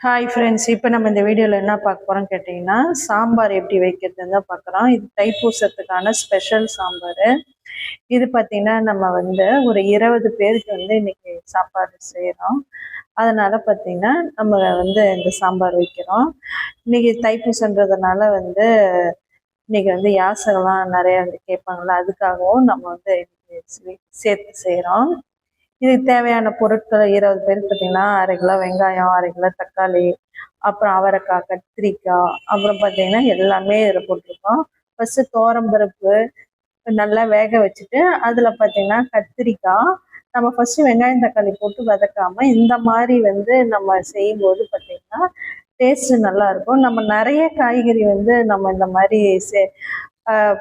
Hi friends, இப்போ நம்ம இந்த வீடியோவில் என்ன பார்க்க போகிறோம் கேட்டிங்கன்னா, சாம்பார் எப்படி வைக்கிறதுன்னு தான் பார்க்குறோம். இது தைப்பூசத்துக்கான ஸ்பெஷல் சாம்பார். இது பார்த்திங்கன்னா நம்ம ஒரு 20 பேருக்கு இன்றைக்கி சாப்பாடு செய்கிறோம். அதனால் பார்த்திங்கன்னா நம்ம இந்த சாம்பார் வைக்கிறோம். இன்றைக்கி தைப்பூசன்றதுனால இன்றைக்கி யாசகம்லாம் நிறையா கேட்பாங்களா, அதுக்காகவும் நம்ம சேர்த்து செய்கிறோம். இதுக்கு தேவையான பொருட்கள் 20 பேருக்கு பார்த்தீங்கன்னா 1/2 கிலோ வெங்காயம், 1/2 கிலோ தக்காளி, அப்புறம் அவரைக்காய், கத்திரிக்காய், அப்புறம் பார்த்தீங்கன்னா எல்லாமே இதில் போட்டிருக்கோம். ஃபஸ்ட்டு துவரம்பருப்பு நல்லா வேக வச்சுட்டு அதில் பார்த்தீங்கன்னா கத்திரிக்காய் நம்ம ஃபஸ்ட்டு வெங்காயம் தக்காளி போட்டு வதக்காமல் இந்த மாதிரி நம்ம செய்யும்போது பார்த்தீங்கன்னா டேஸ்ட்டு நல்லாயிருக்கும். நம்ம நிறைய காய்கறி நம்ம இந்த மாதிரி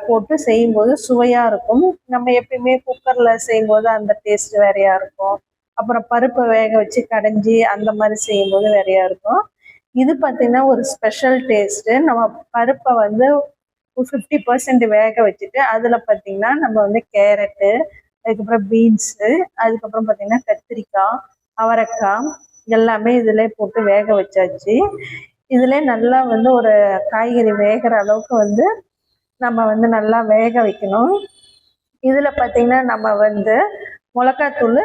போட்டு செய்யும்போது சுவையாக இருக்கும். நம்ம எப்பயுமே குக்கரில் செய்யும்போது அந்த டேஸ்ட் வேறையாக இருக்கும். அப்புறம் பருப்பை வேக வச்சு கடைஞ்சி அந்த மாதிரி செய்யும்போது வேறையாக இருக்கும். இது பார்த்திங்கன்னா ஒரு ஸ்பெஷல் டேஸ்ட்டு. நம்ம பருப்பை 50% வேக வச்சுட்டு அதில் பார்த்திங்கன்னா நம்ம கேரட்டு, அதுக்கப்புறம் பீன்ஸு, அதுக்கப்புறம் பார்த்திங்கன்னா கத்திரிக்காய், அவரைக்காய் எல்லாமே இதில் போட்டு வேக வச்சாச்சு. இதில் நல்லா ஒரு காய்கறி வேகிற அளவுக்கு நம்ம நல்லா வேக வைக்கணும். இதில் பார்த்திங்கன்னா நம்ம மிளகாத்தூள்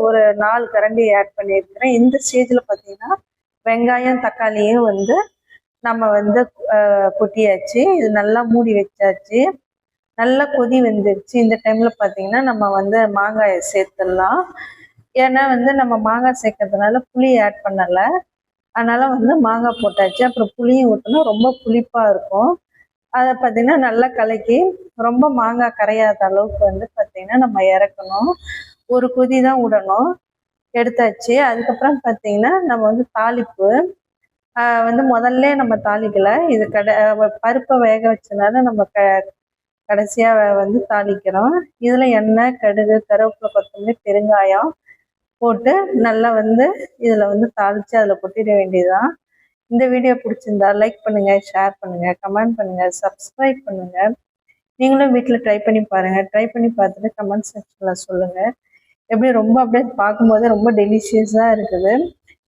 ஒரு 4 கரண்டி ஆட் பண்ணியிருக்கிறேன். இந்த ஸ்டேஜில் பார்த்திங்கன்னா வெங்காயம் தக்காளியும் நம்ம கொட்டியாச்சு. இது நல்லா மூடி வச்சாச்சு. நல்லா கொதி வந்துடுச்சு. இந்த டைமில் பார்த்திங்கன்னா நம்ம மாங்காயை சேர்த்துடலாம். ஏன்னா நம்ம மாங்காய் சேர்க்கறதுனால புளி ஆட் பண்ணலை. அதனால் மாங்காய் போட்டாச்சு. அப்புறம் புளியும் ஊற்றினா ரொம்ப புளிப்பாக இருக்கும். அதை பார்த்திங்கன்னா நல்லா கலக்கி ரொம்ப மாங்காய் கரையாத அளவுக்கு பார்த்திங்கன்னா நம்ம இறக்கணும். ஒரு கொதி தான் விடணும். எடுத்தாச்சு. அதுக்கப்புறம் பார்த்திங்கன்னா நம்ம தாளிப்பு முதல்ல நம்ம தாளிக்கலை. இது பருப்பை வேக வச்சனால நம்ம கடைசியாக தாளிக்கிறோம். இதில் எண்ணெய், கடுகு, கருவேப்பிலை, கொத்தமல்லி, பெருங்காயம் போட்டு நல்லா இதில் தாளித்து அதில் கொட்டிட வேண்டியதுதான். இந்த வீடியோ பிடிச்சிருந்தா லைக் பண்ணுங்கள், ஷேர் பண்ணுங்கள், கமெண்ட் பண்ணுங்கள், சப்ஸ்கிரைப் பண்ணுங்கள். நீங்களும் வீட்டில் ட்ரை பண்ணி பாருங்கள். ட்ரை பண்ணி பார்த்துட்டு கமெண்ட் செக்ஷனில் சொல்லுங்கள். எப்படி ரொம்ப அப்படியே பார்க்கும்போது ரொம்ப டெலிஷியஸாக இருக்குது.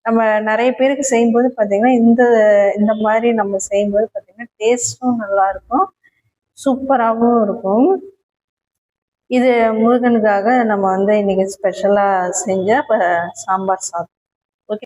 நம்ம நிறைய பேருக்கு செய்யும்போது பார்த்திங்கன்னா இந்த மாதிரி நம்ம செய்யும்போது பார்த்திங்கன்னா டேஸ்ட்டும் நல்லாயிருக்கும், சூப்பராகவும் இருக்கும். இது முருகனுக்காக நம்ம இன்றைக்கி ஸ்பெஷலாக செஞ்ச சாம்பார் சாதம்.